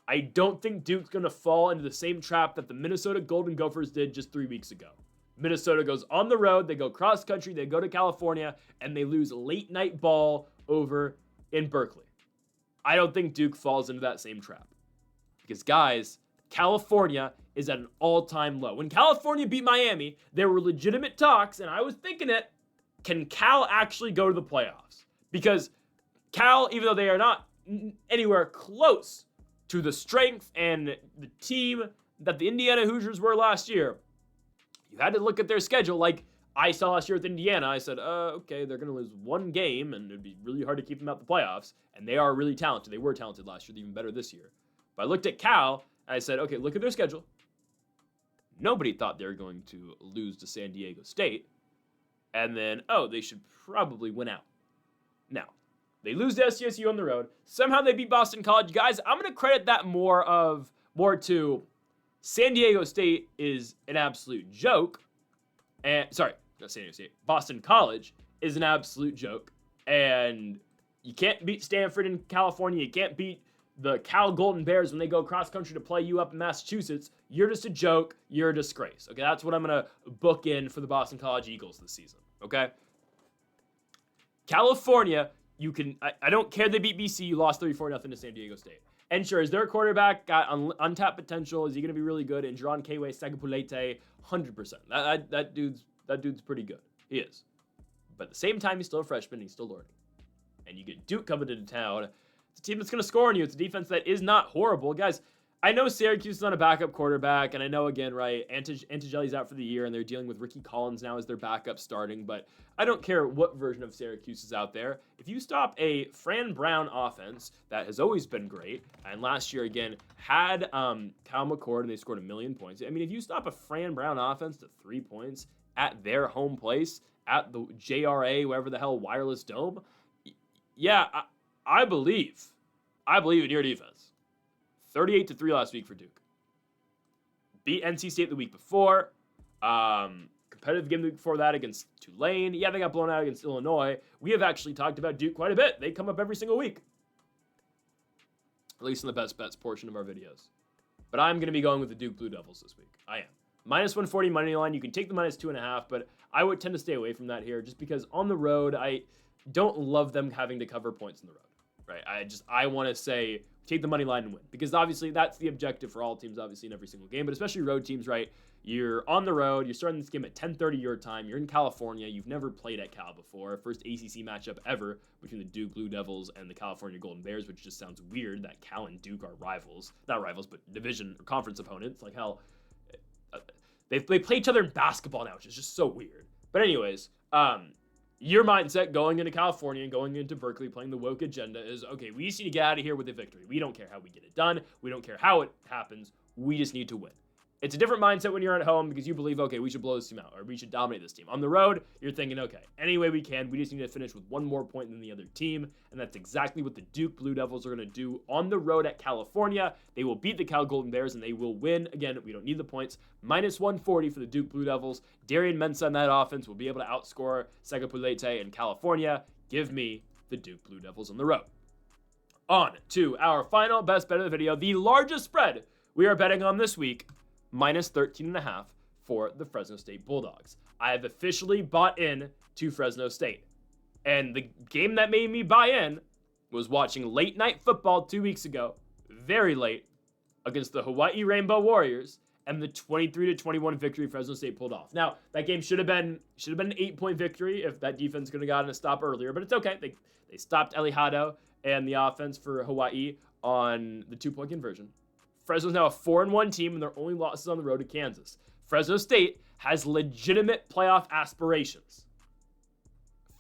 I don't think Duke's going to fall into the same trap that the Minnesota Golden Gophers did just 3 weeks ago. Minnesota goes on the road, they go cross country, they go to California, and they lose late night ball over in Berkeley. I don't think Duke falls into that same trap. Because, guys, California is at an all-time low. When California beat Miami, there were legitimate talks, and I was thinking it, can Cal actually go to the playoffs? Because Cal, even though they are not anywhere close to the strength and the team that the Indiana Hoosiers were last year, you had to look at their schedule like I saw last year with Indiana. I said, okay, they're going to lose one game, and it'd be really hard to keep them out the playoffs. And they are really talented. They were talented last year. They're even better this year. But I looked at Cal, and I said, okay, look at their schedule. Nobody thought they were going to lose to San Diego State. And then, they should probably win out. Now, they lose to SJSU on the road. Somehow they beat Boston College. Guys, I'm going to credit that more to San Diego State is an absolute joke. And sorry, not San Diego State. Boston College is an absolute joke. And you can't beat Stanford in California. You can't beat the Cal Golden Bears when they go cross country to play you up in Massachusetts. You're just a joke. You're a disgrace. Okay, that's what I'm going to book in for the Boston College Eagles this season. Okay? California, I don't care they beat BC. You lost 34-0 to San Diego State. And sure, is their quarterback got untapped potential? Is he going to be really good? And Jerron Kway Sagapulete, 100%. That dude's pretty good. He is. But at the same time, he's still a freshman. He's still learning. And you get Duke coming into town. It's a team that's going to score on you. It's a defense that is not horrible. Guys, I know Syracuse is on a backup quarterback, and I know, again, right, Antigelli's out for the year, and they're dealing with Ricky Collins now as their backup starting, but I don't care what version of Syracuse is out there. If you stop a Fran Brown offense that has always been great, and last year, again, had Kyle McCord, and they scored 1 million points. I mean, if you stop a Fran Brown offense to 3 points at their home place, at the JRA, whatever the hell, Wireless Dome, yeah, I believe in your defense. 38-3 last week for Duke. Beat NC State the week before. Competitive game the week before that against Tulane. Yeah, they got blown out against Illinois. We have actually talked about Duke quite a bit. They come up every single week. At least in the best bets portion of our videos. But I'm going to be going with the Duke Blue Devils this week. I am. -140 money line. You can take the -2.5, but I would tend to stay away from that here just because on the road, I don't love them having to cover points on the road. Right? I want to say take the money line and win because obviously that's the objective for all teams, obviously in every single game, but especially road teams, right? You're on the road, you're starting this game at 10:30 your time, you're in California, you've never played at Cal before, first ACC matchup ever between the Duke Blue Devils and the California Golden Bears, which just sounds weird that Cal and Duke are rivals, not rivals, but division or conference opponents. Like hell, they play each other in basketball now, which is just so weird. But anyways, your mindset going into California and going into Berkeley playing the woke agenda is, okay, we just need to get out of here with a victory. We don't care how we get it done. We don't care how it happens. We just need to win. It's a different mindset when you're at home because you believe, okay, we should blow this team out or we should dominate this team. On the road, you're thinking, okay, any way we can, we just need to finish with one more point than the other team. And that's exactly what the Duke Blue Devils are going to do on the road at California. They will beat the Cal Golden Bears and they will win. Again, we don't need the points. Minus 140 for the Duke Blue Devils. Darian Mensah in that offense will be able to outscore Segapulete in California. Give me the Duke Blue Devils on the road. On to our final best bet of the video, the largest spread we are betting on this week. Minus 13.5 for the Fresno State Bulldogs. I have officially bought in to Fresno State. And the game that made me buy in was watching late night football 2 weeks ago, very late, against the Hawaii Rainbow Warriors and the 23-21 victory Fresno State pulled off. Now, that game should have been an 8-point victory if that defense could have gotten a stop earlier, but it's okay. They stopped Elihado and the offense for Hawaii on the 2-point conversion. Fresno's now a 4-1 team, and their only losses on the road to Kansas. Fresno State has legitimate playoff aspirations.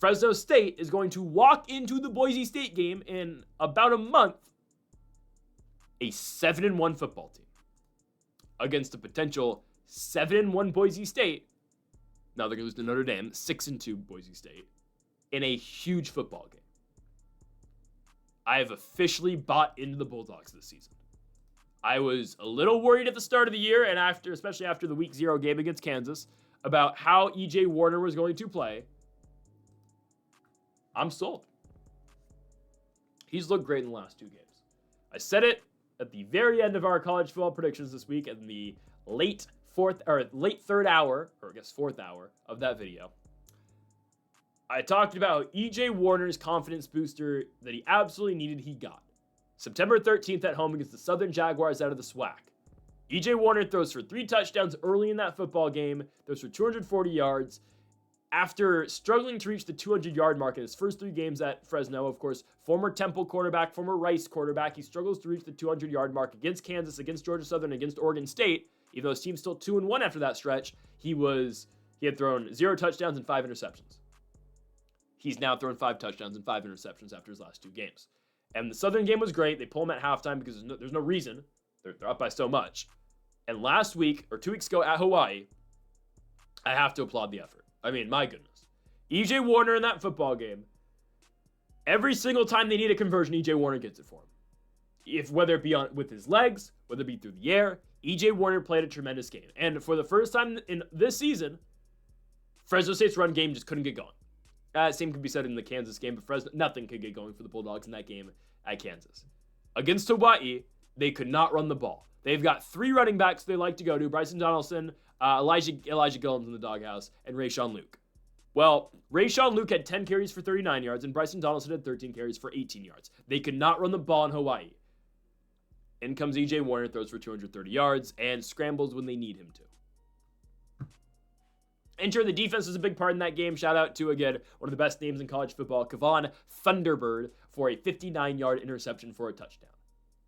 Fresno State is going to walk into the Boise State game in about a month, a 7-1 football team, against a potential 7-1 Boise State. Now they're going to lose to Notre Dame, 6-2 Boise State, in a huge football game. I have officially bought into the Bulldogs this season. I was a little worried at the start of the year and especially after the week 0 game against Kansas about how E.J. Warner was going to play. I'm sold. He's looked great in the last 2 games. I said it at the very end of our college football predictions this week in the late fourth hour of that video. I talked about E.J. Warner's confidence booster that he absolutely needed, he got. September 13th at home against the Southern Jaguars out of the SWAC. E.J. Warner throws for 3 touchdowns early in that football game, throws for 240 yards. After struggling to reach the 200-yard mark in his first 3 games at Fresno, of course, former Temple quarterback, former Rice quarterback, he struggles to reach the 200-yard mark against Kansas, against Georgia Southern, against Oregon State. Even though his team's still 2-1 after that stretch, he had thrown 0 touchdowns and 5 interceptions. He's now thrown 5 touchdowns and 5 interceptions after his last 2 games. And the Southern game was great. They pull him at halftime because there's no reason. They're up by so much. And last week, or 2 weeks ago at Hawaii, I have to applaud the effort. I mean, my goodness. E.J. Warner in that football game, every single time they need a conversion, E.J. Warner gets it for him. Whether it be with his legs, whether it be through the air, E.J. Warner played a tremendous game. And for the first time in this season, Fresno State's run game just couldn't get going. Same could be said in the Kansas game, but nothing could get going for the Bulldogs in that game at Kansas. Against Hawaii, they could not run the ball. They've got 3 running backs they like to go to: Bryson Donaldson, Elijah Gillums in the doghouse, and Rayshawn Luke. Well, Rayshawn Luke had 10 carries for 39 yards, and Bryson Donaldson had 13 carries for 18 yards. They could not run the ball in Hawaii. In comes E.J. Warner, throws for 230 yards, and scrambles when they need him to. And sure, the defense was a big part in that game. Shout out to, again, one of the best names in college football, Kevon Thunderbird, for a 59-yard interception for a touchdown.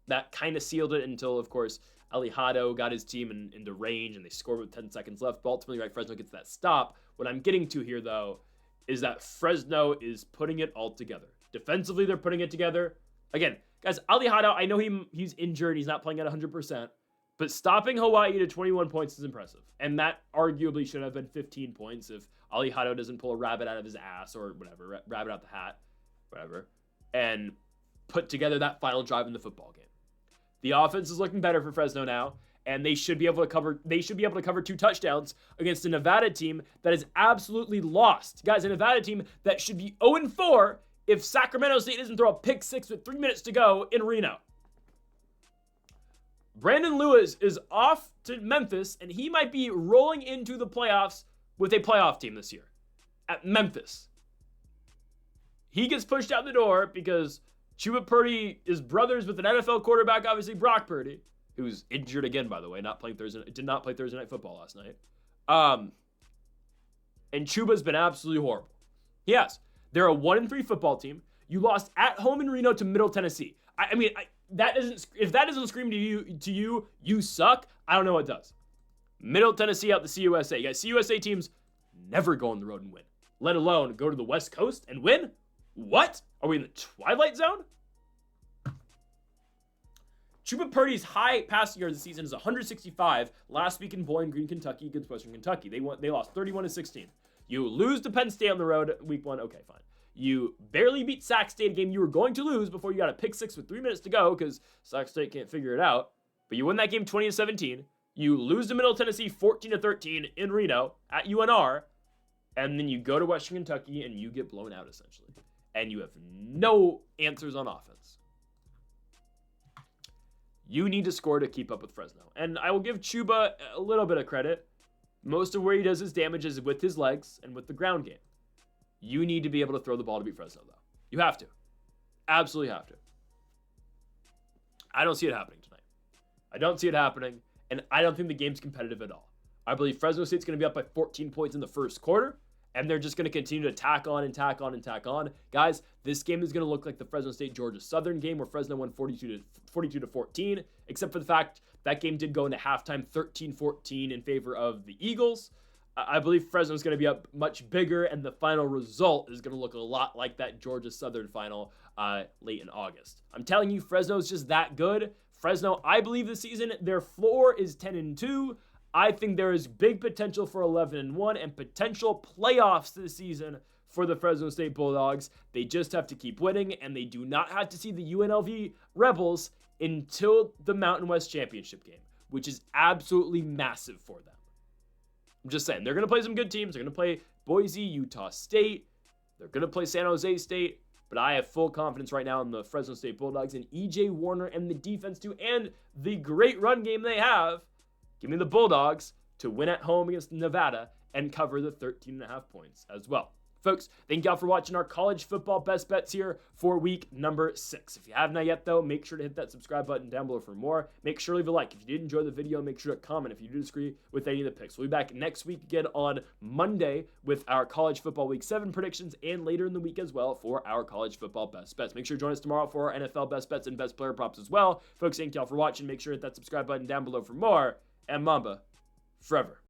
That kind of sealed it until, of course, Elihado got his team into range and they scored with 10 seconds left. But ultimately, right, Fresno gets that stop. What I'm getting to here, though, is that Fresno is putting it all together. Defensively, they're putting it together. Again, guys, Elihado, I know he's injured. He's not playing at 100%. But stopping Hawaii to 21 points is impressive. And that arguably should have been 15 points if Elihado doesn't pull a rabbit out of his ass or whatever, rabbit out the hat, whatever, and put together that final drive in the football game. The offense is looking better for Fresno now, and they should be able to cover 2 touchdowns against a Nevada team that is absolutely lost. Guys, a Nevada team that should be 0-4 if Sacramento State doesn't throw a pick 6 with 3 minutes to go in Reno. Brandon Lewis is off to Memphis, and he might be rolling into the playoffs with a playoff team this year at Memphis. He gets pushed out the door because Chuba Purdy is brothers with an NFL quarterback, obviously Brock Purdy, who's injured again, by the way, did not play Thursday Night Football last night. And Chuba's been absolutely horrible. Yes, they're a 1-3 football team. You lost at home in Reno to Middle Tennessee. If that doesn't scream to you, you suck. I don't know what does. Middle Tennessee out the CUSA. You guys, CUSA teams never go on the road and win. let alone go to the West Coast and win? What? Are we in the Twilight Zone? Chuba Purdy's high passing yards this season is 165. Last week in Bowling Green, Kentucky against Western Kentucky. They lost 31-16. You lose to Penn State on the road week 1. Okay, fine. You barely beat Sac State, a game you were going to lose before you got a pick six with 3 minutes to go because Sac State can't figure it out. But you win that game 20-17. You lose to Middle Tennessee 14-13 in Reno at UNR. And then you go to Western Kentucky and you get blown out essentially. And you have no answers on offense. You need to score to keep up with Fresno. And I will give Chuba a little bit of credit. Most of where he does his damage is with his legs and with the ground game. You need to be able to throw the ball to beat Fresno, though. You have to. Absolutely have to. I don't see it happening tonight. I don't see it happening, and I don't think the game's competitive at all. I believe Fresno State's going to be up by 14 points in the first quarter, and they're just going to continue to tack on and tack on and tack on. Guys, this game is going to look like the Fresno State-Georgia Southern game where Fresno won 42-14, except for the fact that game did go into halftime 13-14 in favor of the Eagles. I believe Fresno's going to be up much bigger, and the final result is going to look a lot like that Georgia Southern final late in August. I'm telling you, Fresno's just that good. Fresno, I believe this season, their floor is 10-2. I think there is big potential for 11-1 and potential playoffs this season for the Fresno State Bulldogs. They just have to keep winning, and they do not have to see the UNLV Rebels until the Mountain West Championship game, which is absolutely massive for them. I'm just saying, they're going to play some good teams. They're going to play Boise, Utah State. They're going to play San Jose State. But I have full confidence right now in the Fresno State Bulldogs and E.J. Warner and the defense too, and the great run game they have. Give me the Bulldogs to win at home against Nevada and cover the 13.5 points as well. Folks, thank y'all for watching our college football best bets here for week number 6. If you have not yet, though, make sure to hit that subscribe button down below for more. Make sure to leave a like. If you did enjoy the video, make sure to comment if you do disagree with any of the picks. We'll be back next week again on Monday with our college football week 7 predictions and later in the week as well for our college football best bets. Make sure to join us tomorrow for our NFL best bets and best player props as well. Folks, thank y'all for watching. Make sure to hit that subscribe button down below for more. And Mamba, forever.